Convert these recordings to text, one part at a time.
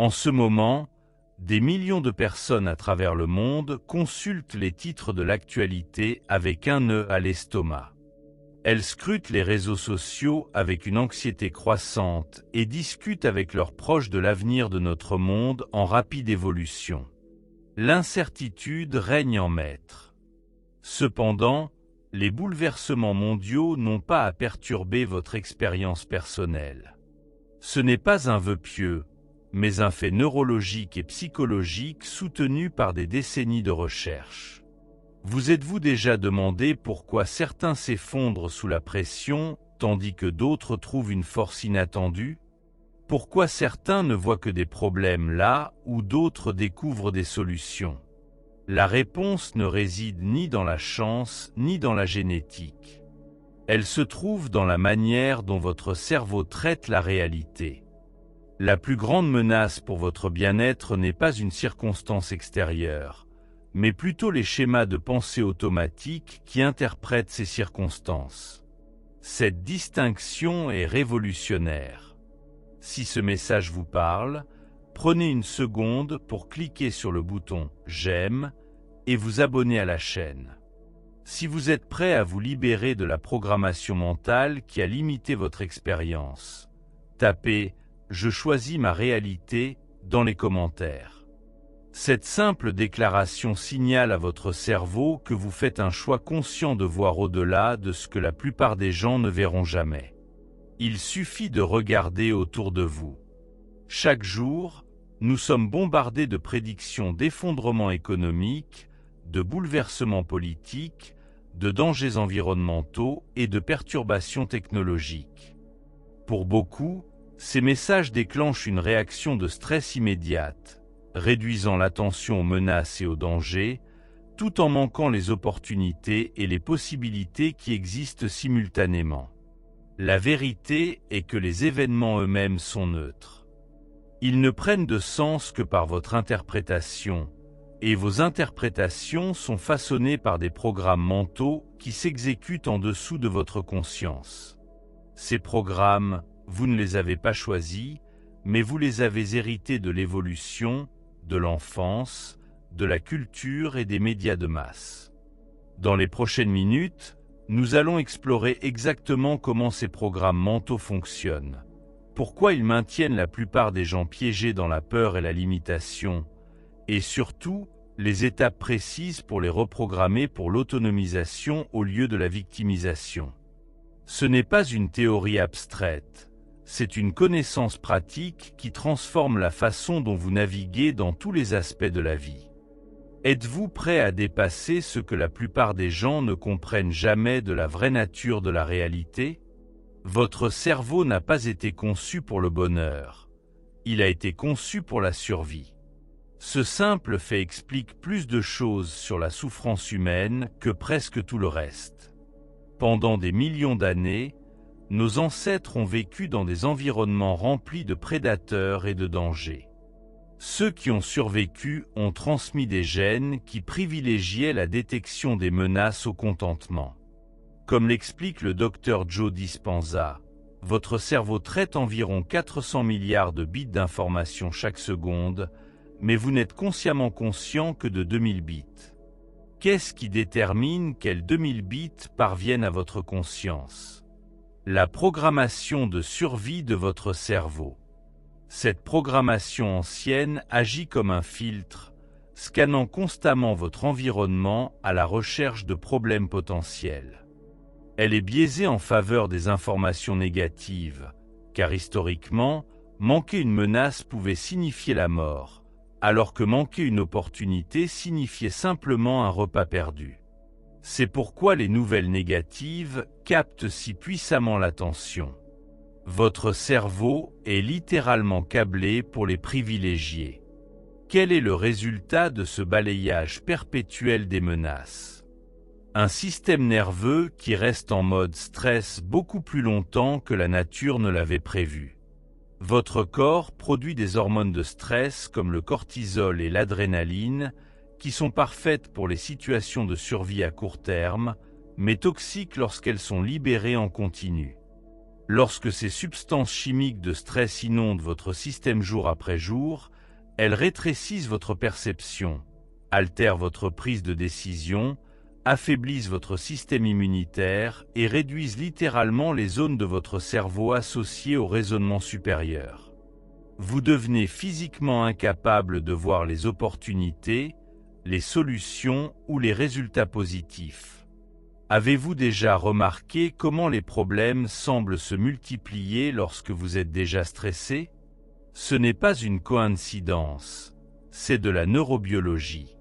En ce moment, des millions de personnes à travers le monde consultent les titres de l'actualité avec un nœud à l'estomac. Elles scrutent les réseaux sociaux avec une anxiété croissante et discutent avec leurs proches de l'avenir de notre monde en rapide évolution. L'incertitude règne en maître. Cependant, les bouleversements mondiaux n'ont pas à perturber votre expérience personnelle. Ce n'est pas un vœu pieux, mais un fait neurologique et psychologique soutenu par des décennies de recherche. Vous êtes-vous déjà demandé pourquoi certains s'effondrent sous la pression, tandis que d'autres trouvent une force inattendue? Pourquoi certains ne voient que des problèmes là, où d'autres découvrent des solutions? La réponse ne réside ni dans la chance, ni dans la génétique. Elle se trouve dans la manière dont votre cerveau traite la réalité. La plus grande menace pour votre bien-être n'est pas une circonstance extérieure, mais plutôt les schémas de pensée automatiques qui interprètent ces circonstances. Cette distinction est révolutionnaire. Si ce message vous parle, prenez une seconde pour cliquer sur le bouton « J'aime » et vous abonner à la chaîne. Si vous êtes prêt à vous libérer de la programmation mentale qui a limité votre expérience, tapez « Je choisis ma réalité » dans les commentaires. Cette simple déclaration signale à votre cerveau que vous faites un choix conscient de voir au-delà de ce que la plupart des gens ne verront jamais. Il suffit de regarder autour de vous. Chaque jour, nous sommes bombardés de prédictions d'effondrement économique, de bouleversements politiques, de dangers environnementaux et de perturbations technologiques. Pour beaucoup, ces messages déclenchent une réaction de stress immédiate, réduisant l'attention aux menaces et aux dangers, tout en manquant les opportunités et les possibilités qui existent simultanément. La vérité est que les événements eux-mêmes sont neutres. Ils ne prennent de sens que par votre interprétation, et vos interprétations sont façonnées par des programmes mentaux qui s'exécutent en dessous de votre conscience. Ces programmes, vous ne les avez pas choisis, mais vous les avez hérités de l'évolution, de l'enfance, de la culture et des médias de masse. Dans les prochaines minutes, nous allons explorer exactement comment ces programmes mentaux fonctionnent, pourquoi ils maintiennent la plupart des gens piégés dans la peur et la limitation, et surtout, les étapes précises pour les reprogrammer pour l'autonomisation au lieu de la victimisation. Ce n'est pas une théorie abstraite, c'est une connaissance pratique qui transforme la façon dont vous naviguez dans tous les aspects de la vie. Êtes-vous prêt à dépasser ce que la plupart des gens ne comprennent jamais de la vraie nature de la réalité? Votre cerveau n'a pas été conçu pour le bonheur. Il a été conçu pour la survie. Ce simple fait explique plus de choses sur la souffrance humaine que presque tout le reste. Pendant des millions d'années, nos ancêtres ont vécu dans des environnements remplis de prédateurs et de dangers. Ceux qui ont survécu ont transmis des gènes qui privilégiaient la détection des menaces au contentement. Comme l'explique le Dr Joe Dispenza, votre cerveau traite environ 400 milliards de bits d'informations chaque seconde, mais vous n'êtes consciemment conscient que de 2000 bits. Qu'est-ce qui détermine quels 2000 bits parviennent à votre conscience? La programmation de survie de votre cerveau. Cette programmation ancienne agit comme un filtre, scannant constamment votre environnement à la recherche de problèmes potentiels. Elle est biaisée en faveur des informations négatives, car historiquement, manquer une menace pouvait signifier la mort, alors que manquer une opportunité signifiait simplement un repas perdu. C'est pourquoi les nouvelles négatives captent si puissamment l'attention. Votre cerveau est littéralement câblé pour les privilégier. Quel est le résultat de ce balayage perpétuel des menaces? Un système nerveux qui reste en mode stress beaucoup plus longtemps que la nature ne l'avait prévu. Votre corps produit des hormones de stress comme le cortisol et l'adrénaline, qui sont parfaites pour les situations de survie à court terme, mais toxiques lorsqu'elles sont libérées en continu. Lorsque ces substances chimiques de stress inondent votre système jour après jour, elles rétrécissent votre perception, altèrent votre prise de décision, affaiblissent votre système immunitaire et réduisent littéralement les zones de votre cerveau associées au raisonnement supérieur. Vous devenez physiquement incapable de voir les opportunités, les solutions ou les résultats positifs. Avez-vous déjà remarqué comment les problèmes semblent se multiplier lorsque vous êtes déjà stressé? Ce n'est pas une coïncidence, c'est de la neurobiologie.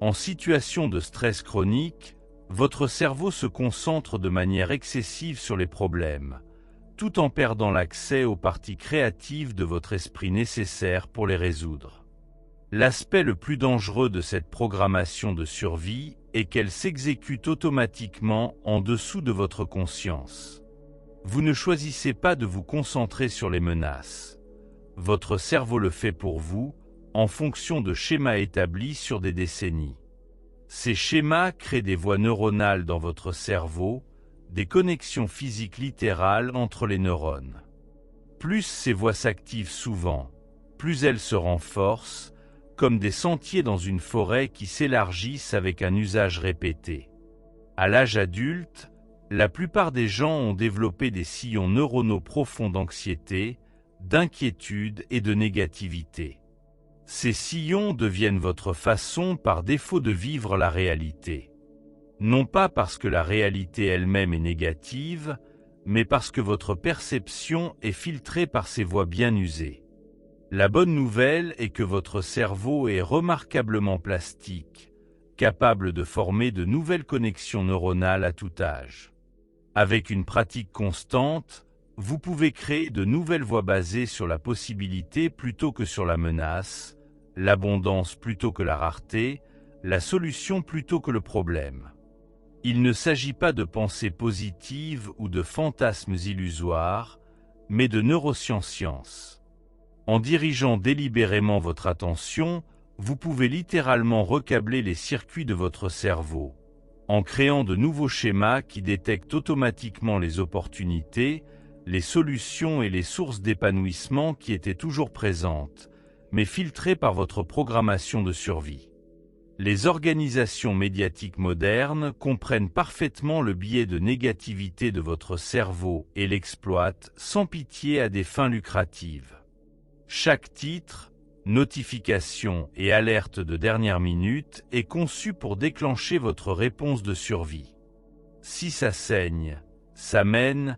En situation de stress chronique, votre cerveau se concentre de manière excessive sur les problèmes, tout en perdant l'accès aux parties créatives de votre esprit nécessaires pour les résoudre. L'aspect le plus dangereux de cette programmation de survie est qu'elle s'exécute automatiquement en dessous de votre conscience. Vous ne choisissez pas de vous concentrer sur les menaces. Votre cerveau le fait pour vous, en fonction de schémas établis sur des décennies. Ces schémas créent des voies neuronales dans votre cerveau, des connexions physiques littérales entre les neurones. Plus ces voies s'activent souvent, plus elles se renforcent, comme des sentiers dans une forêt qui s'élargissent avec un usage répété. À l'âge adulte, la plupart des gens ont développé des sillons neuronaux profonds d'anxiété, d'inquiétude et de négativité. Ces sillons deviennent votre façon par défaut de vivre la réalité. Non pas parce que la réalité elle-même est négative, mais parce que votre perception est filtrée par ces voies bien usées. La bonne nouvelle est que votre cerveau est remarquablement plastique, capable de former de nouvelles connexions neuronales à tout âge. Avec une pratique constante, vous pouvez créer de nouvelles voies basées sur la possibilité plutôt que sur la menace, l'abondance plutôt que la rareté, la solution plutôt que le problème. Il ne s'agit pas de pensées positives ou de fantasmes illusoires, mais de neurosciences. En dirigeant délibérément votre attention, vous pouvez littéralement recabler les circuits de votre cerveau, en créant de nouveaux schémas qui détectent automatiquement les opportunités, les solutions et les sources d'épanouissement qui étaient toujours présentes, mais filtrées par votre programmation de survie. Les organisations médiatiques modernes comprennent parfaitement le biais de négativité de votre cerveau et l'exploitent sans pitié à des fins lucratives. Chaque titre, notification et alerte de dernière minute est conçu pour déclencher votre réponse de survie. Si ça saigne, ça mène,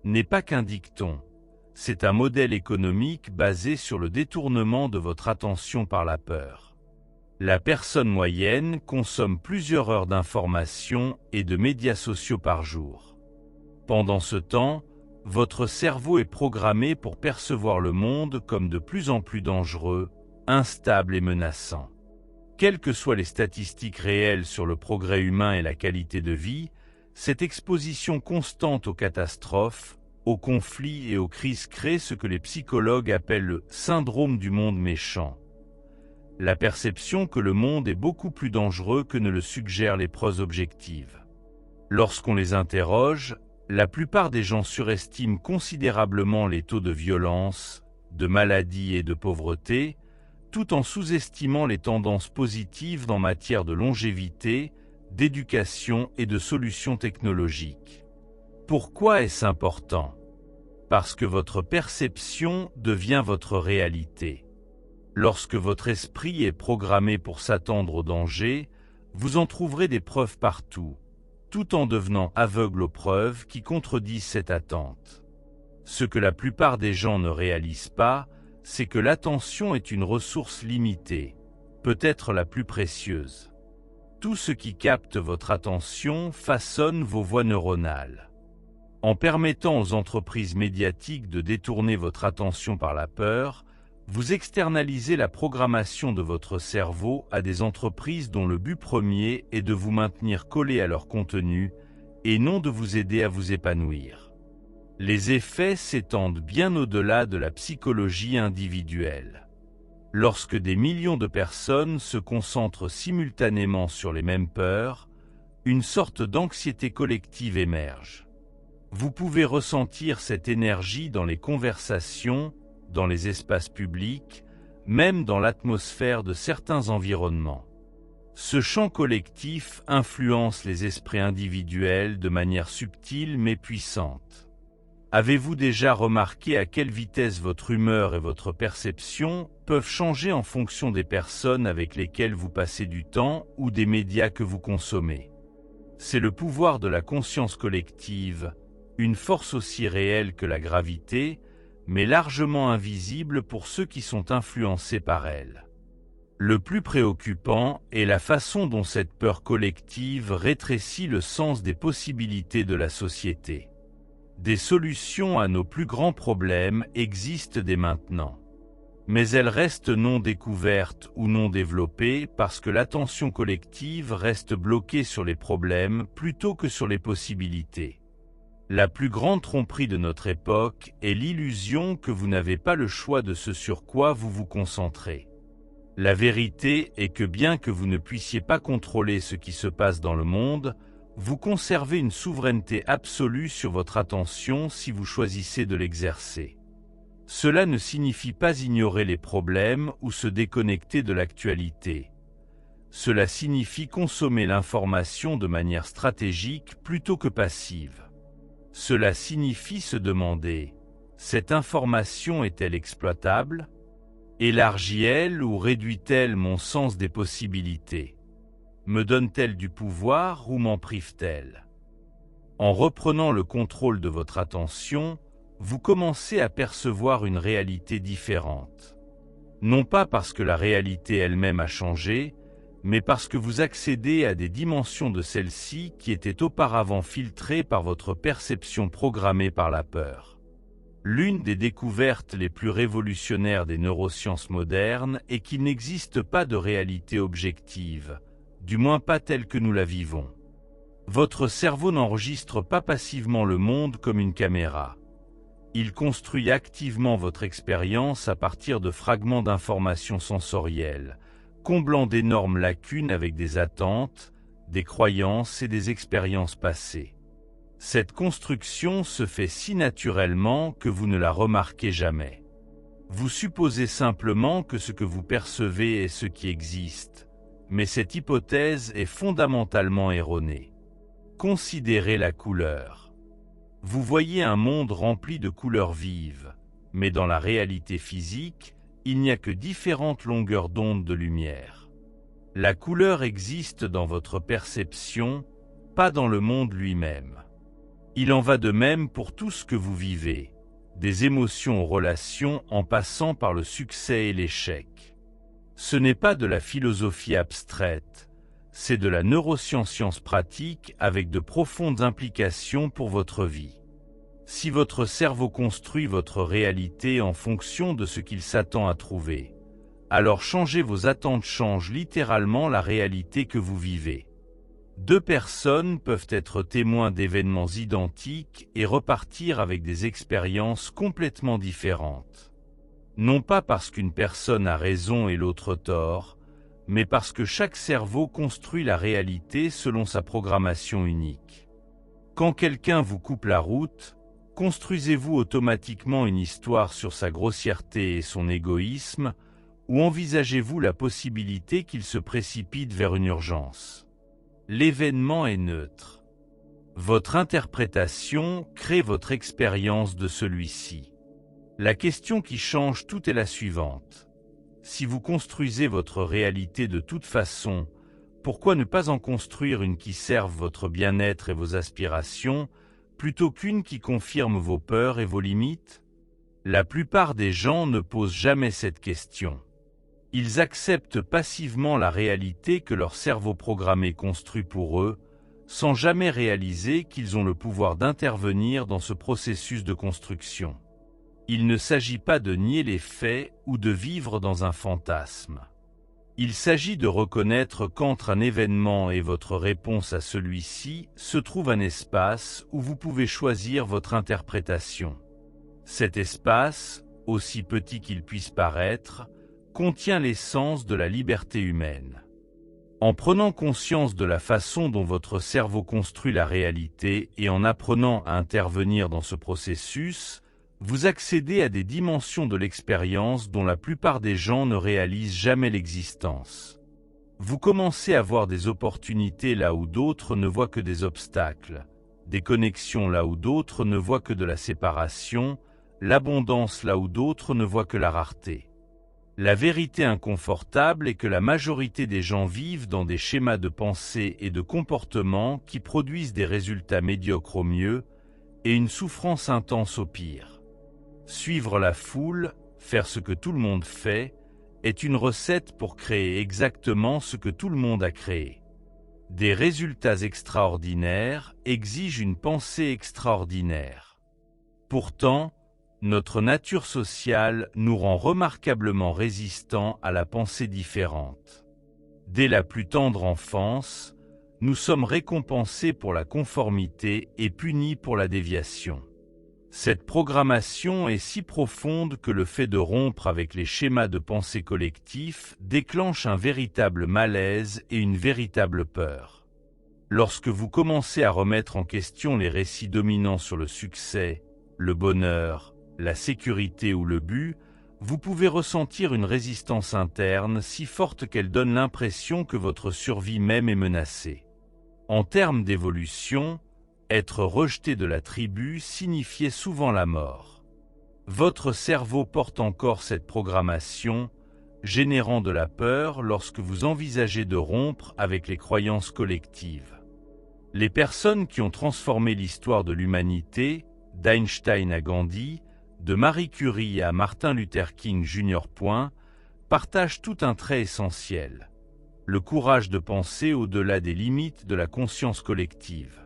n'est pas qu'un dicton, c'est un modèle économique basé sur le détournement de votre attention par la peur. La personne moyenne consomme plusieurs heures d'informations et de médias sociaux par jour. Pendant ce temps, votre cerveau est programmé pour percevoir le monde comme de plus en plus dangereux, instable et menaçant. Quelles que soient les statistiques réelles sur le progrès humain et la qualité de vie, cette exposition constante aux catastrophes, aux conflits et aux crises crée ce que les psychologues appellent le syndrome du monde méchant. La perception que le monde est beaucoup plus dangereux que ne le suggèrent les preuves objectives. Lorsqu'on les interroge, la plupart des gens surestiment considérablement les taux de violence, de maladie et de pauvreté, tout en sous-estimant les tendances positives en matière de longévité, d'éducation et de solutions technologiques. Pourquoi est-ce important? Parce que votre perception devient votre réalité. Lorsque votre esprit est programmé pour s'attendre au danger, vous en trouverez des preuves partout, tout en devenant aveugle aux preuves qui contredisent cette attente. Ce que la plupart des gens ne réalisent pas, c'est que l'attention est une ressource limitée, peut-être la plus précieuse. Tout ce qui capte votre attention façonne vos voies neuronales. En permettant aux entreprises médiatiques de détourner votre attention par la peur, vous externalisez la programmation de votre cerveau à des entreprises dont le but premier est de vous maintenir collé à leur contenu et non de vous aider à vous épanouir. Les effets s'étendent bien au-delà de la psychologie individuelle. Lorsque des millions de personnes se concentrent simultanément sur les mêmes peurs, une sorte d'anxiété collective émerge. Vous pouvez ressentir cette énergie dans les conversations, dans les espaces publics, même dans l'atmosphère de certains environnements. Ce champ collectif influence les esprits individuels de manière subtile mais puissante. Avez-vous déjà remarqué à quelle vitesse votre humeur et votre perception peuvent changer en fonction des personnes avec lesquelles vous passez du temps ou des médias que vous consommez? C'est le pouvoir de la conscience collective, une force aussi réelle que la gravité, mais largement invisible pour ceux qui sont influencés par elle. Le plus préoccupant est la façon dont cette peur collective rétrécit le sens des possibilités de la société. Des solutions à nos plus grands problèmes existent dès maintenant. Mais elles restent non découvertes ou non développées parce que l'attention collective reste bloquée sur les problèmes plutôt que sur les possibilités. La plus grande tromperie de notre époque est l'illusion que vous n'avez pas le choix de ce sur quoi vous vous concentrez. La vérité est que bien que vous ne puissiez pas contrôler ce qui se passe dans le monde, vous conservez une souveraineté absolue sur votre attention si vous choisissez de l'exercer. Cela ne signifie pas ignorer les problèmes ou se déconnecter de l'actualité. Cela signifie consommer l'information de manière stratégique plutôt que passive. Cela signifie se demander, cette information est-elle exploitable ? Élargit-elle ou réduit-elle mon sens des possibilités? Me donne-t-elle du pouvoir ou m'en prive-t-elle? En reprenant le contrôle de votre attention, vous commencez à percevoir une réalité différente. Non pas parce que la réalité elle-même a changé, mais parce que vous accédez à des dimensions de celle-ci qui étaient auparavant filtrées par votre perception programmée par la peur. L'une des découvertes les plus révolutionnaires des neurosciences modernes est qu'il n'existe pas de réalité objective, du moins pas telle que nous la vivons. Votre cerveau n'enregistre pas passivement le monde comme une caméra. Il construit activement votre expérience à partir de fragments d'informations sensorielles, comblant d'énormes lacunes avec des attentes, des croyances et des expériences passées. Cette construction se fait si naturellement que vous ne la remarquez jamais. Vous supposez simplement que ce que vous percevez est ce qui existe, mais cette hypothèse est fondamentalement erronée. Considérez la couleur. Vous voyez un monde rempli de couleurs vives, mais dans la réalité physique, il n'y a que différentes longueurs d'onde de lumière. La couleur existe dans votre perception, pas dans le monde lui-même. Il en va de même pour tout ce que vous vivez, des émotions aux relations en passant par le succès et l'échec. Ce n'est pas de la philosophie abstraite, c'est de la neuroscience pratique avec de profondes implications pour votre vie. Si votre cerveau construit votre réalité en fonction de ce qu'il s'attend à trouver, alors changer vos attentes change littéralement la réalité que vous vivez. Deux personnes peuvent être témoins d'événements identiques et repartir avec des expériences complètement différentes. Non pas parce qu'une personne a raison et l'autre tort, mais parce que chaque cerveau construit la réalité selon sa programmation unique. Quand quelqu'un vous coupe la route, construisez-vous automatiquement une histoire sur sa grossièreté et son égoïsme, ou envisagez-vous la possibilité qu'il se précipite vers une urgence? L'événement est neutre. Votre interprétation crée votre expérience de celui-ci. La question qui change tout est la suivante. Si vous construisez votre réalité de toute façon, pourquoi ne pas en construire une qui serve votre bien-être et vos aspirations, plutôt qu'une qui confirme vos peurs et vos limites? La plupart des gens ne posent jamais cette question. Ils acceptent passivement la réalité que leur cerveau programmé construit pour eux, sans jamais réaliser qu'ils ont le pouvoir d'intervenir dans ce processus de construction. Il ne s'agit pas de nier les faits ou de vivre dans un fantasme. Il s'agit de reconnaître qu'entre un événement et votre réponse à celui-ci se trouve un espace où vous pouvez choisir votre interprétation. Cet espace, aussi petit qu'il puisse paraître, contient l'essence de la liberté humaine. En prenant conscience de la façon dont votre cerveau construit la réalité et en apprenant à intervenir dans ce processus, vous accédez à des dimensions de l'expérience dont la plupart des gens ne réalisent jamais l'existence. Vous commencez à voir des opportunités là où d'autres ne voient que des obstacles, des connexions là où d'autres ne voient que de la séparation, l'abondance là où d'autres ne voient que la rareté. La vérité inconfortable est que la majorité des gens vivent dans des schémas de pensée et de comportement qui produisent des résultats médiocres au mieux et une souffrance intense au pire. Suivre la foule, faire ce que tout le monde fait, est une recette pour créer exactement ce que tout le monde a créé. Des résultats extraordinaires exigent une pensée extraordinaire. Pourtant, notre nature sociale nous rend remarquablement résistants à la pensée différente. Dès la plus tendre enfance, nous sommes récompensés pour la conformité et punis pour la déviation. Cette programmation est si profonde que le fait de rompre avec les schémas de pensée collectifs déclenche un véritable malaise et une véritable peur. Lorsque vous commencez à remettre en question les récits dominants sur le succès, le bonheur, la sécurité ou le but, vous pouvez ressentir une résistance interne si forte qu'elle donne l'impression que votre survie même est menacée. En termes d'évolution, être rejeté de la tribu signifiait souvent la mort. Votre cerveau porte encore cette programmation, générant de la peur lorsque vous envisagez de rompre avec les croyances collectives. Les personnes qui ont transformé l'histoire de l'humanité, d'Einstein à Gandhi, de Marie Curie à Martin Luther King Jr. partagent tout un trait essentiel: le courage de penser au-delà des limites de la conscience collective.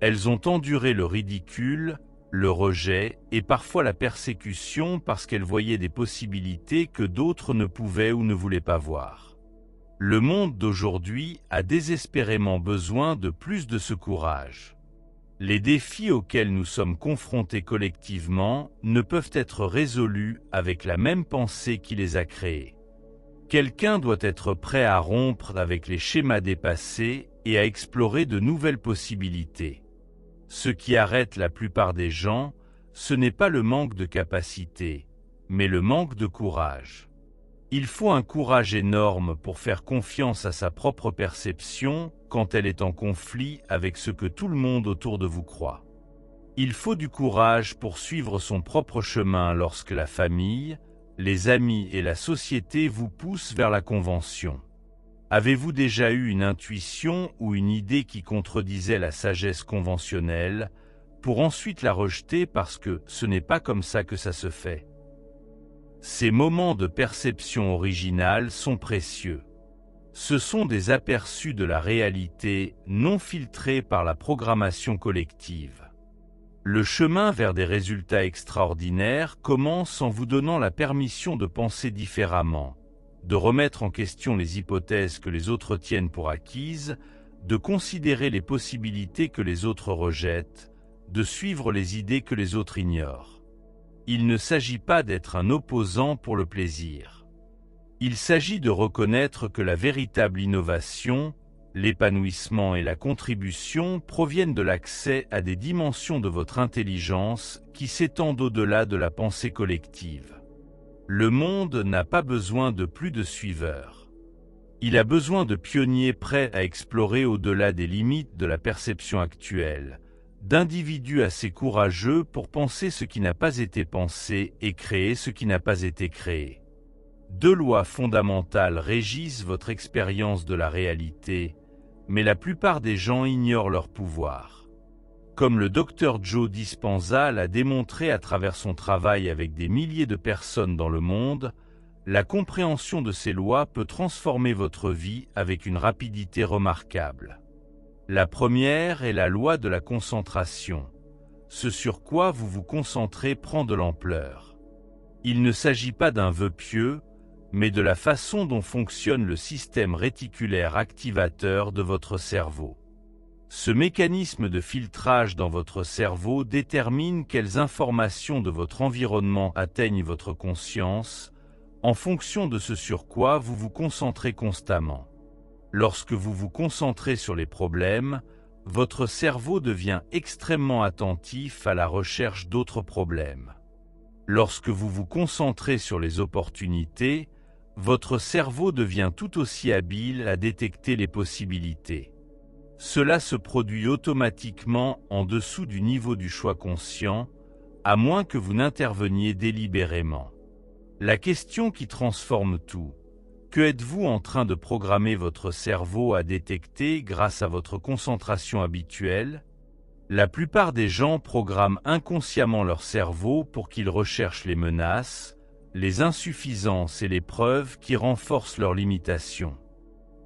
Elles ont enduré le ridicule, le rejet et parfois la persécution parce qu'elles voyaient des possibilités que d'autres ne pouvaient ou ne voulaient pas voir. Le monde d'aujourd'hui a désespérément besoin de plus de ce courage. Les défis auxquels nous sommes confrontés collectivement ne peuvent être résolus avec la même pensée qui les a créés. Quelqu'un doit être prêt à rompre avec les schémas dépassés et à explorer de nouvelles possibilités. Ce qui arrête la plupart des gens, ce n'est pas le manque de capacité, mais le manque de courage. Il faut un courage énorme pour faire confiance à sa propre perception quand elle est en conflit avec ce que tout le monde autour de vous croit. Il faut du courage pour suivre son propre chemin lorsque la famille, les amis et la société vous poussent vers la convention. Avez-vous déjà eu une intuition ou une idée qui contredisait la sagesse conventionnelle, pour ensuite la rejeter parce que ce n'est pas comme ça que ça se fait? Ces moments de perception originale sont précieux. Ce sont des aperçus de la réalité non filtrés par la programmation collective. Le chemin vers des résultats extraordinaires commence en vous donnant la permission de penser différemment, de remettre en question les hypothèses que les autres tiennent pour acquises, de considérer les possibilités que les autres rejettent, de suivre les idées que les autres ignorent. Il ne s'agit pas d'être un opposant pour le plaisir. Il s'agit de reconnaître que la véritable innovation, l'épanouissement et la contribution proviennent de l'accès à des dimensions de votre intelligence qui s'étendent au-delà de la pensée collective. Le monde n'a pas besoin de plus de suiveurs. Il a besoin de pionniers prêts à explorer au-delà des limites de la perception actuelle, d'individus assez courageux pour penser ce qui n'a pas été pensé et créer ce qui n'a pas été créé. Deux lois fondamentales régissent votre expérience de la réalité, mais la plupart des gens ignorent leur pouvoir. Comme le Dr Joe Dispenza l'a démontré à travers son travail avec des milliers de personnes dans le monde, la compréhension de ces lois peut transformer votre vie avec une rapidité remarquable. La première est la loi de la concentration. Ce sur quoi vous vous concentrez prend de l'ampleur. Il ne s'agit pas d'un vœu pieux, mais de la façon dont fonctionne le système réticulaire activateur de votre cerveau. Ce mécanisme de filtrage dans votre cerveau détermine quelles informations de votre environnement atteignent votre conscience, en fonction de ce sur quoi vous vous concentrez constamment. Lorsque vous vous concentrez sur les problèmes, votre cerveau devient extrêmement attentif à la recherche d'autres problèmes. Lorsque vous vous concentrez sur les opportunités, votre cerveau devient tout aussi habile à détecter les possibilités. Cela se produit automatiquement en dessous du niveau du choix conscient, à moins que vous n'interveniez délibérément. La question qui transforme tout: que êtes-vous en train de programmer votre cerveau à détecter grâce à votre concentration habituelle? La plupart des gens programment inconsciemment leur cerveau pour qu'il recherche les menaces, les insuffisances et les preuves qui renforcent leurs limitations.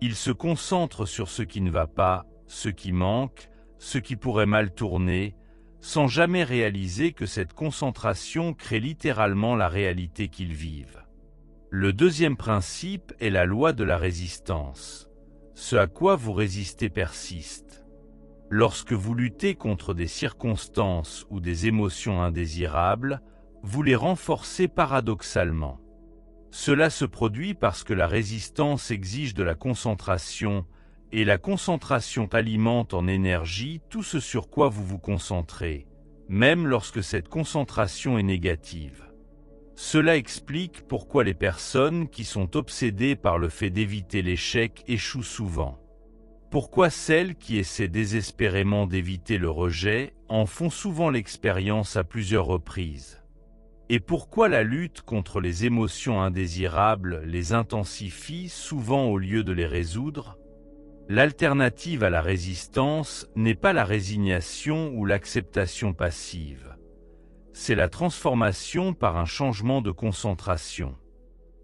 Ils se concentrent sur ce qui ne va pas, ce qui manque, ce qui pourrait mal tourner, sans jamais réaliser que cette concentration crée littéralement la réalité qu'ils vivent. Le deuxième principe est la loi de la résistance. Ce à quoi vous résistez persiste. Lorsque vous luttez contre des circonstances ou des émotions indésirables, vous les renforcez paradoxalement. Cela se produit parce que la résistance exige de la concentration, et la concentration alimente en énergie tout ce sur quoi vous vous concentrez, même lorsque cette concentration est négative. Cela explique pourquoi les personnes qui sont obsédées par le fait d'éviter l'échec échouent souvent. Pourquoi celles qui essaient désespérément d'éviter le rejet en font souvent l'expérience à plusieurs reprises. Et pourquoi la lutte contre les émotions indésirables les intensifie souvent au lieu de les résoudre? L'alternative à la résistance n'est pas la résignation ou l'acceptation passive. C'est la transformation par un changement de concentration.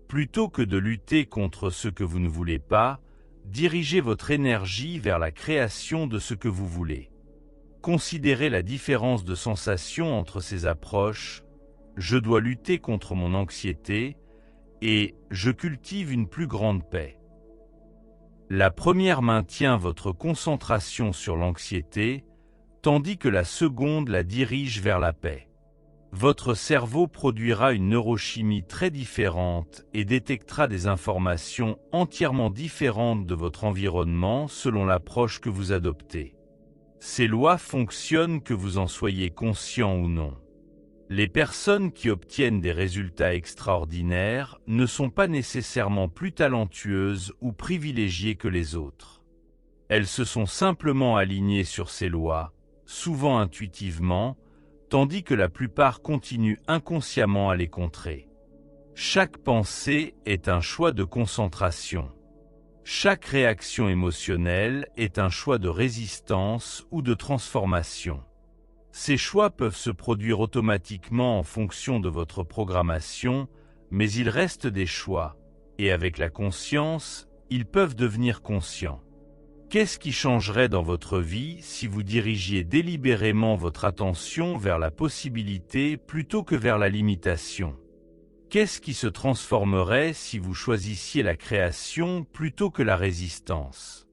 Plutôt que de lutter contre ce que vous ne voulez pas, dirigez votre énergie vers la création de ce que vous voulez. Considérez la différence de sensation entre ces approches. Je dois lutter contre mon anxiété et je cultive une plus grande paix. La première maintient votre concentration sur l'anxiété, tandis que la seconde la dirige vers la paix. Votre cerveau produira une neurochimie très différente et détectera des informations entièrement différentes de votre environnement selon l'approche que vous adoptez. Ces lois fonctionnent que vous en soyez conscient ou non. Les personnes qui obtiennent des résultats extraordinaires ne sont pas nécessairement plus talentueuses ou privilégiées que les autres. Elles se sont simplement alignées sur ces lois, souvent intuitivement, tandis que la plupart continuent inconsciemment à les contrer. Chaque pensée est un choix de concentration. Chaque réaction émotionnelle est un choix de résistance ou de transformation. Ces choix peuvent se produire automatiquement en fonction de votre programmation, mais ils restent des choix, et avec la conscience, ils peuvent devenir conscients. Qu'est-ce qui changerait dans votre vie si vous dirigiez délibérément votre attention vers la possibilité plutôt que vers la limitation? Qu'est-ce qui se transformerait si vous choisissiez la création plutôt que la résistance?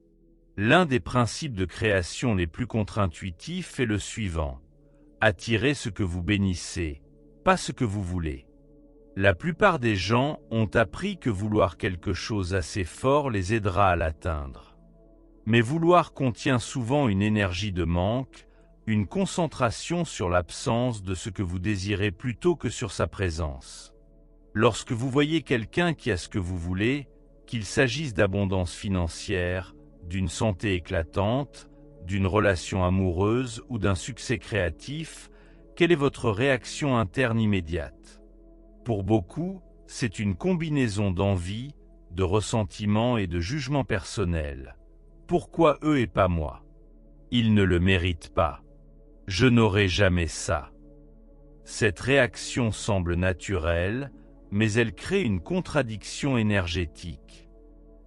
L'un des principes de création les plus contre-intuitifs est le suivant: attirez ce que vous bénissez, pas ce que vous voulez. La plupart des gens ont appris que vouloir quelque chose assez fort les aidera à l'atteindre. Mais vouloir contient souvent une énergie de manque, une concentration sur l'absence de ce que vous désirez plutôt que sur sa présence. Lorsque vous voyez quelqu'un qui a ce que vous voulez, qu'il s'agisse d'abondance financière, d'une santé éclatante, d'une relation amoureuse ou d'un succès créatif, quelle est votre réaction interne immédiate? Pour beaucoup, c'est une combinaison d'envie, de ressentiment et de jugement personnel. Pourquoi eux et pas moi? Ils ne le méritent pas. Je n'aurai jamais ça. Cette réaction semble naturelle, mais elle crée une contradiction énergétique.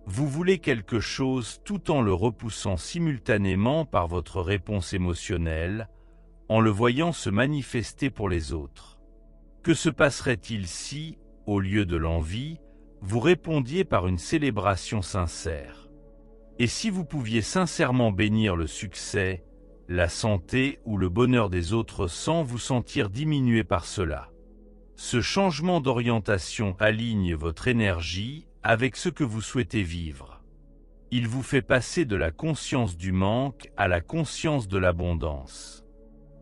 Vous voulez quelque chose tout en le repoussant simultanément par votre réponse émotionnelle, en le voyant se manifester pour les autres. Que se passerait-il si, au lieu de l'envie, vous répondiez par une célébration sincère? Et si vous pouviez sincèrement bénir le succès, la santé ou le bonheur des autres sans vous sentir diminué par cela? Ce changement d'orientation aligne votre énergie avec ce que vous souhaitez vivre. Il vous fait passer de la conscience du manque à la conscience de l'abondance.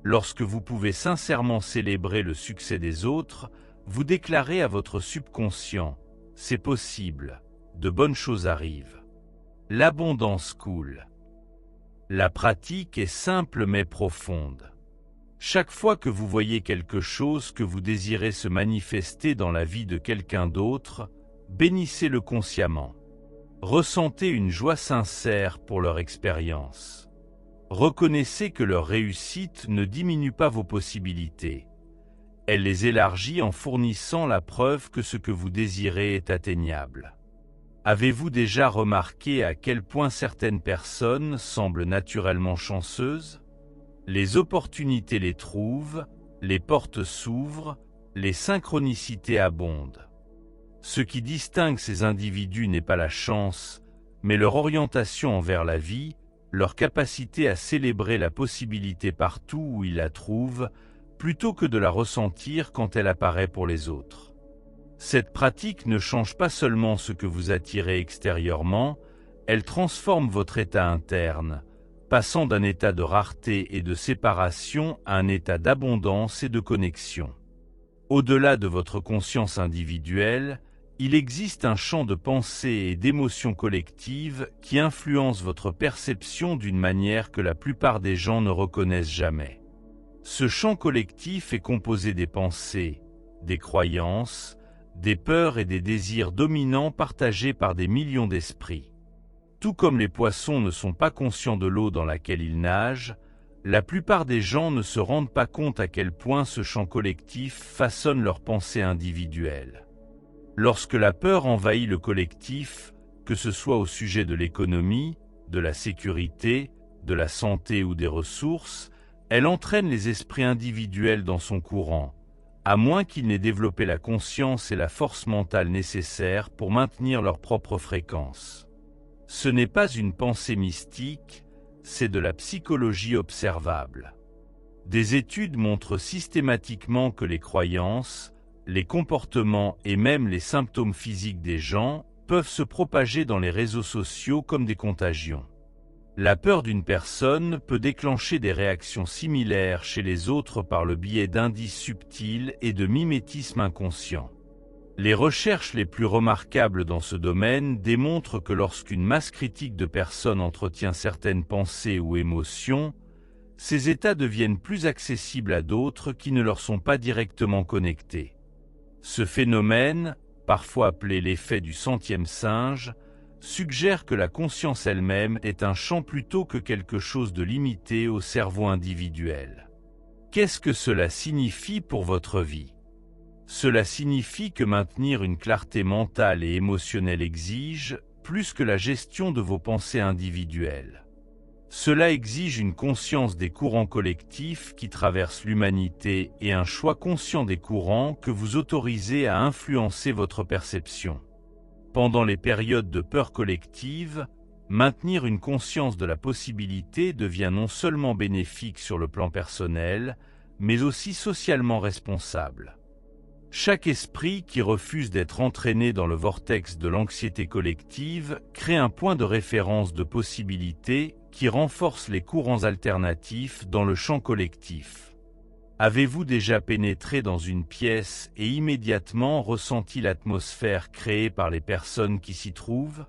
Lorsque vous pouvez sincèrement célébrer le succès des autres, vous déclarez à votre subconscient « c'est possible, de bonnes choses arrivent ». L'abondance coule. La pratique est simple mais profonde. Chaque fois que vous voyez quelque chose que vous désirez se manifester dans la vie de quelqu'un d'autre, bénissez-le consciemment. Ressentez une joie sincère pour leur expérience. Reconnaissez que leur réussite ne diminue pas vos possibilités. Elle les élargit en fournissant la preuve que ce que vous désirez est atteignable. Avez-vous déjà remarqué à quel point certaines personnes semblent naturellement chanceuses? Les opportunités les trouvent, les portes s'ouvrent, les synchronicités abondent. Ce qui distingue ces individus n'est pas la chance, mais leur orientation envers la vie, leur capacité à célébrer la possibilité partout où ils la trouvent, plutôt que de la ressentir quand elle apparaît pour les autres. Cette pratique ne change pas seulement ce que vous attirez extérieurement, elle transforme votre état interne, passant d'un état de rareté et de séparation à un état d'abondance et de connexion. Au-delà de votre conscience individuelle, il existe un champ de pensée et d'émotions collectives qui influence votre perception d'une manière que la plupart des gens ne reconnaissent jamais. Ce champ collectif est composé des pensées, des croyances, des peurs et des désirs dominants partagés par des millions d'esprits. Tout comme les poissons ne sont pas conscients de l'eau dans laquelle ils nagent, la plupart des gens ne se rendent pas compte à quel point ce champ collectif façonne leurs pensées individuelles. Lorsque la peur envahit le collectif, que ce soit au sujet de l'économie, de la sécurité, de la santé ou des ressources, elle entraîne les esprits individuels dans son courant, à moins qu'ils n'aient développé la conscience et la force mentale nécessaires pour maintenir leur propre fréquence. Ce n'est pas une pensée mystique, c'est de la psychologie observable. Des études montrent systématiquement que les croyances, les comportements et même les symptômes physiques des gens peuvent se propager dans les réseaux sociaux comme des contagions. La peur d'une personne peut déclencher des réactions similaires chez les autres par le biais d'indices subtils et de mimétisme inconscient. Les recherches les plus remarquables dans ce domaine démontrent que lorsqu'une masse critique de personnes entretient certaines pensées ou émotions, ces états deviennent plus accessibles à d'autres qui ne leur sont pas directement connectés. Ce phénomène, parfois appelé l'effet du centième singe, suggère que la conscience elle-même est un champ plutôt que quelque chose de limité au cerveau individuel. Qu'est-ce que cela signifie pour votre vie? Cela signifie que maintenir une clarté mentale et émotionnelle exige plus que la gestion de vos pensées individuelles. Cela exige une conscience des courants collectifs qui traversent l'humanité et un choix conscient des courants que vous autorisez à influencer votre perception. Pendant les périodes de peur collective, maintenir une conscience de la possibilité devient non seulement bénéfique sur le plan personnel, mais aussi socialement responsable. Chaque esprit qui refuse d'être entraîné dans le vortex de l'anxiété collective crée un point de référence de possibilité qui renforce les courants alternatifs dans le champ collectif. Avez-vous déjà pénétré dans une pièce et immédiatement ressenti l'atmosphère créée par les personnes qui s'y trouvent?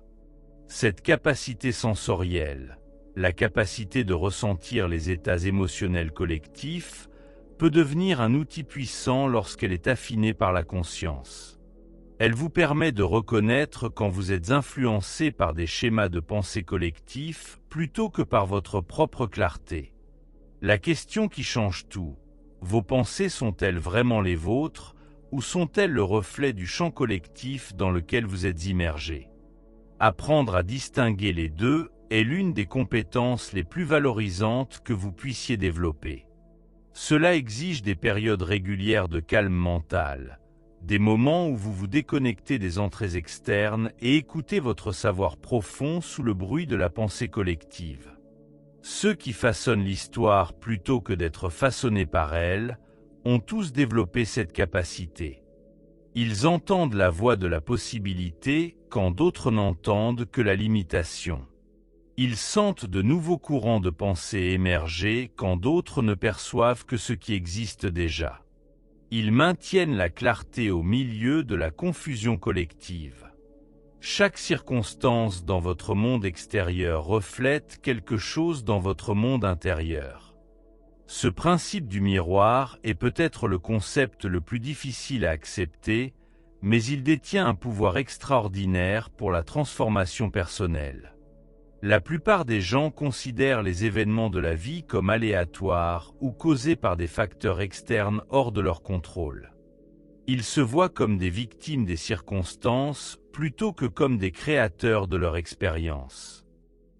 Cette capacité sensorielle, la capacité de ressentir les états émotionnels collectifs, peut devenir un outil puissant lorsqu'elle est affinée par la conscience. Elle vous permet de reconnaître quand vous êtes influencé par des schémas de pensée collectifs plutôt que par votre propre clarté. La question qui change tout: vos pensées sont-elles vraiment les vôtres ou sont-elles le reflet du champ collectif dans lequel vous êtes immergé? Apprendre à distinguer les deux est l'une des compétences les plus valorisantes que vous puissiez développer. Cela exige des périodes régulières de calme mental, des moments où vous vous déconnectez des entrées externes et écoutez votre savoir profond sous le bruit de la pensée collective. Ceux qui façonnent l'histoire plutôt que d'être façonnés par elle ont tous développé cette capacité. Ils entendent la voix de la possibilité quand d'autres n'entendent que la limitation. Ils sentent de nouveaux courants de pensée émerger quand d'autres ne perçoivent que ce qui existe déjà. Ils maintiennent la clarté au milieu de la confusion collective. Chaque circonstance dans votre monde extérieur reflète quelque chose dans votre monde intérieur. Ce principe du miroir est peut-être le concept le plus difficile à accepter, mais il détient un pouvoir extraordinaire pour la transformation personnelle. La plupart des gens considèrent les événements de la vie comme aléatoires ou causés par des facteurs externes hors de leur contrôle. Ils se voient comme des victimes des circonstances plutôt que comme des créateurs de leur expérience.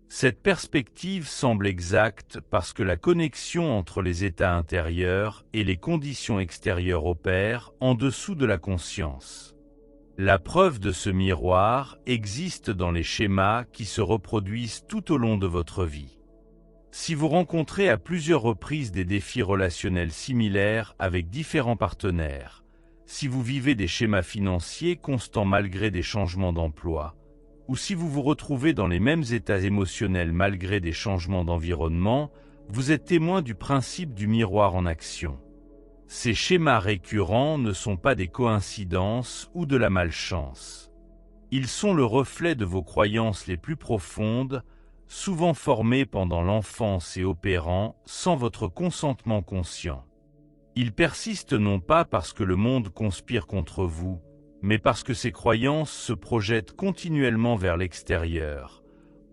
Cette perspective semble exacte parce que la connexion entre les états intérieurs et les conditions extérieures opère en dessous de la conscience. La preuve de ce miroir existe dans les schémas qui se reproduisent tout au long de votre vie. Si vous rencontrez à plusieurs reprises des défis relationnels similaires avec différents partenaires, si vous vivez des schémas financiers constants malgré des changements d'emploi, ou si vous vous retrouvez dans les mêmes états émotionnels malgré des changements d'environnement, vous êtes témoin du principe du miroir en action. Ces schémas récurrents ne sont pas des coïncidences ou de la malchance. Ils sont le reflet de vos croyances les plus profondes, souvent formées pendant l'enfance et opérant sans votre consentement conscient. Ils persistent non pas parce que le monde conspire contre vous, mais parce que ces croyances se projettent continuellement vers l'extérieur,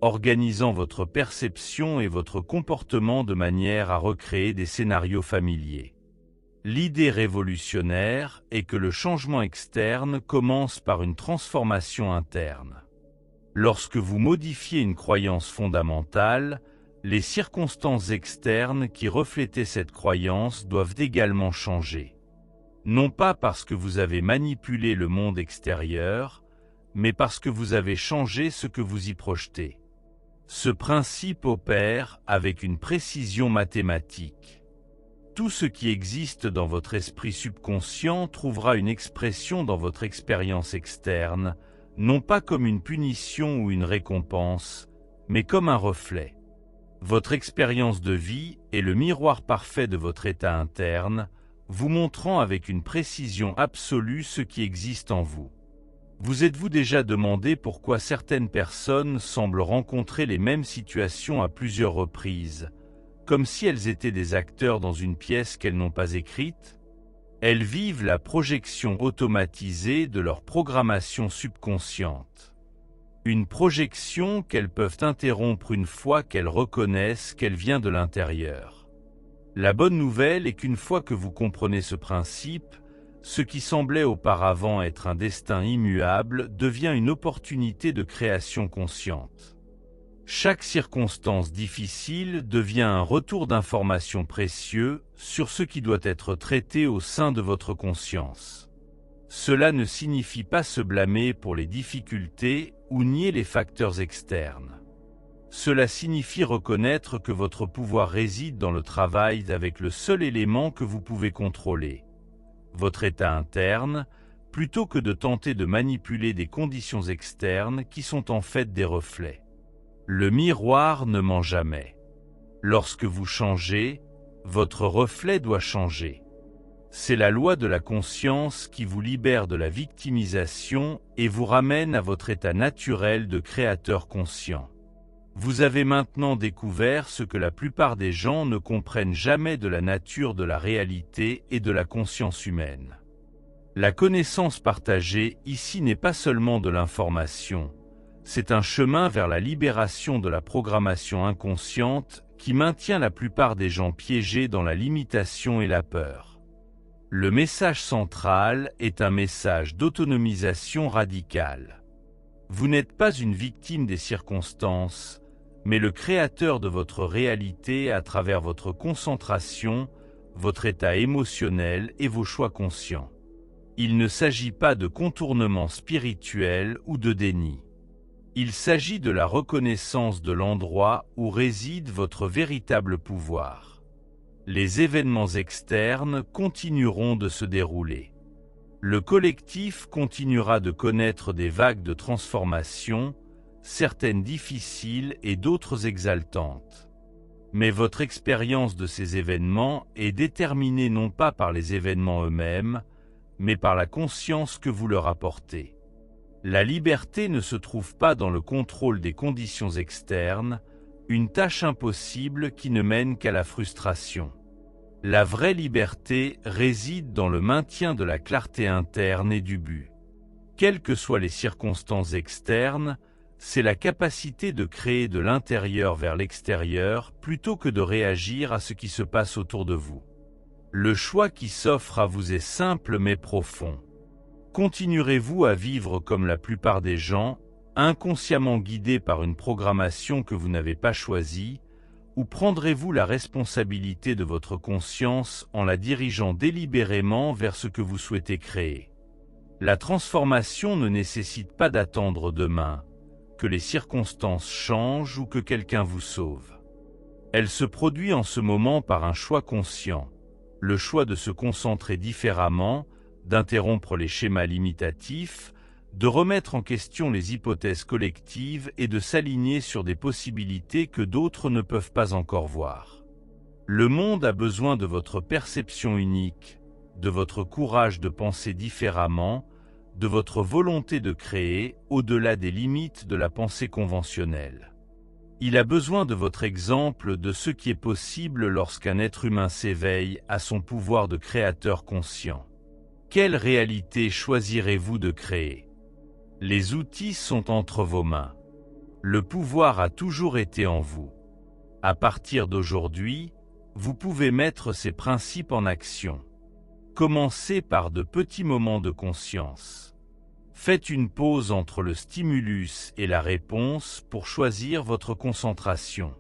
organisant votre perception et votre comportement de manière à recréer des scénarios familiers. L'idée révolutionnaire est que le changement externe commence par une transformation interne. Lorsque vous modifiez une croyance fondamentale, les circonstances externes qui reflétaient cette croyance doivent également changer. Non pas parce que vous avez manipulé le monde extérieur, mais parce que vous avez changé ce que vous y projetez. Ce principe opère avec une précision mathématique. Tout ce qui existe dans votre esprit subconscient trouvera une expression dans votre expérience externe, non pas comme une punition ou une récompense, mais comme un reflet. Votre expérience de vie est le miroir parfait de votre état interne, vous montrant avec une précision absolue ce qui existe en vous. Vous êtes-vous déjà demandé pourquoi certaines personnes semblent rencontrer les mêmes situations à plusieurs reprises, comme si elles étaient des acteurs dans une pièce qu'elles n'ont pas écrite? Elles vivent la projection automatisée de leur programmation subconsciente. Une projection qu'elles peuvent interrompre une fois qu'elles reconnaissent qu'elle vient de l'intérieur. La bonne nouvelle est qu'une fois que vous comprenez ce principe, ce qui semblait auparavant être un destin immuable devient une opportunité de création consciente. Chaque circonstance difficile devient un retour d'information précieux sur ce qui doit être traité au sein de votre conscience. Cela ne signifie pas se blâmer pour les difficultés ou nier les facteurs externes. Cela signifie reconnaître que votre pouvoir réside dans le travail avec le seul élément que vous pouvez contrôler, votre état interne, plutôt que de tenter de manipuler des conditions externes qui sont en fait des reflets. Le miroir ne ment jamais. Lorsque vous changez, votre reflet doit changer. C'est la loi de la conscience qui vous libère de la victimisation et vous ramène à votre état naturel de créateur conscient. Vous avez maintenant découvert ce que la plupart des gens ne comprennent jamais de la nature de la réalité et de la conscience humaine. La connaissance partagée ici n'est pas seulement de l'information, c'est un chemin vers la libération de la programmation inconsciente qui maintient la plupart des gens piégés dans la limitation et la peur. Le message central est un message d'autonomisation radicale. Vous n'êtes pas une victime des circonstances, mais le créateur de votre réalité à travers votre concentration, votre état émotionnel et vos choix conscients. Il ne s'agit pas de contournement spirituel ou de déni. Il s'agit de la reconnaissance de l'endroit où réside votre véritable pouvoir. Les événements externes continueront de se dérouler. Le collectif continuera de connaître des vagues de transformation, certaines difficiles et d'autres exaltantes. Mais votre expérience de ces événements est déterminée non pas par les événements eux-mêmes, mais par la conscience que vous leur apportez. La liberté ne se trouve pas dans le contrôle des conditions externes, une tâche impossible qui ne mène qu'à la frustration. La vraie liberté réside dans le maintien de la clarté interne et du but. Quelles que soient les circonstances externes, c'est la capacité de créer de l'intérieur vers l'extérieur plutôt que de réagir à ce qui se passe autour de vous. Le choix qui s'offre à vous est simple mais profond. Continuerez-vous à vivre comme la plupart des gens, inconsciemment guidés par une programmation que vous n'avez pas choisie, ou prendrez-vous la responsabilité de votre conscience en la dirigeant délibérément vers ce que vous souhaitez créer? La transformation ne nécessite pas d'attendre demain, que les circonstances changent ou que quelqu'un vous sauve. Elle se produit en ce moment par un choix conscient, le choix de se concentrer différemment, d'interrompre les schémas limitatifs, de remettre en question les hypothèses collectives et de s'aligner sur des possibilités que d'autres ne peuvent pas encore voir. Le monde a besoin de votre perception unique, de votre courage de penser différemment, de votre volonté de créer au-delà des limites de la pensée conventionnelle. Il a besoin de votre exemple de ce qui est possible lorsqu'un être humain s'éveille à son pouvoir de créateur conscient. Quelle réalité choisirez-vous de créer? Les outils sont entre vos mains. Le pouvoir a toujours été en vous. À partir d'aujourd'hui, vous pouvez mettre ces principes en action. Commencez par de petits moments de conscience. Faites une pause entre le stimulus et la réponse pour choisir votre concentration.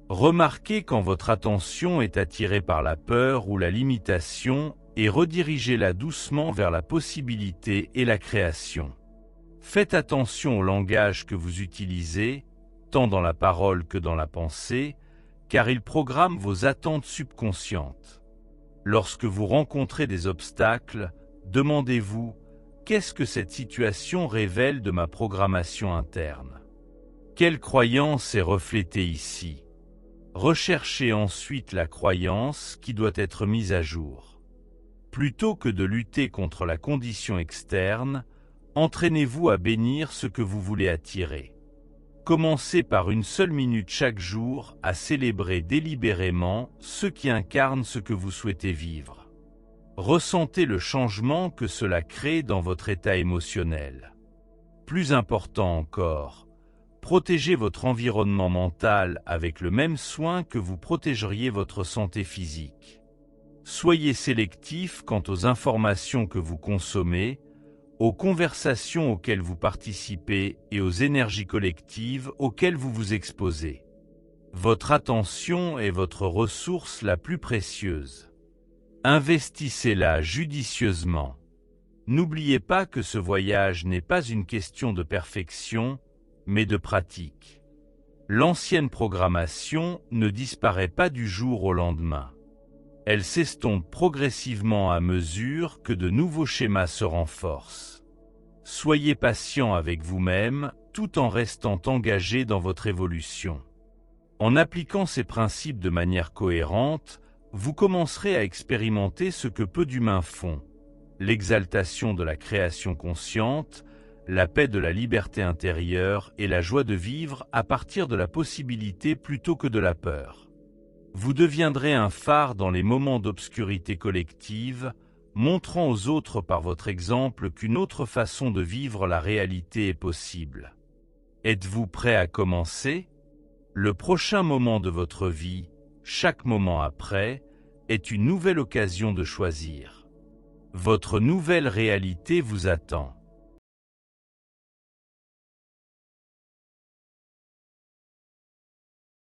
Remarquez quand votre attention est attirée par la peur ou la limitation et redirigez-la doucement vers la possibilité et la création. Faites attention au langage que vous utilisez, tant dans la parole que dans la pensée, car il programme vos attentes subconscientes. Lorsque vous rencontrez des obstacles, demandez-vous: qu'est-ce que cette situation révèle de ma programmation interne? Quelle croyance est reflétée ici? Recherchez ensuite la croyance qui doit être mise à jour. Plutôt que de lutter contre la condition externe, entraînez-vous à bénir ce que vous voulez attirer. Commencez par une seule minute chaque jour à célébrer délibérément ce qui incarne ce que vous souhaitez vivre. Ressentez le changement que cela crée dans votre état émotionnel. Plus important encore, protégez votre environnement mental avec le même soin que vous protégeriez votre santé physique. Soyez sélectif quant aux informations que vous consommez, aux conversations auxquelles vous participez et aux énergies collectives auxquelles vous vous exposez. Votre attention est votre ressource la plus précieuse. Investissez-la judicieusement. N'oubliez pas que ce voyage n'est pas une question de perfection, mais de pratique. L'ancienne programmation ne disparaît pas du jour au lendemain. Elle s'estompe progressivement à mesure que de nouveaux schémas se renforcent. Soyez patient avec vous-même tout en restant engagé dans votre évolution. En appliquant ces principes de manière cohérente, vous commencerez à expérimenter ce que peu d'humains font: l'exaltation de la création consciente, la paix de la liberté intérieure et la joie de vivre à partir de la possibilité plutôt que de la peur. Vous deviendrez un phare dans les moments d'obscurité collective, montrant aux autres par votre exemple qu'une autre façon de vivre la réalité est possible. Êtes-vous prêt à commencer? Le prochain moment de votre vie, chaque moment après, est une nouvelle occasion de choisir. Votre nouvelle réalité vous attend.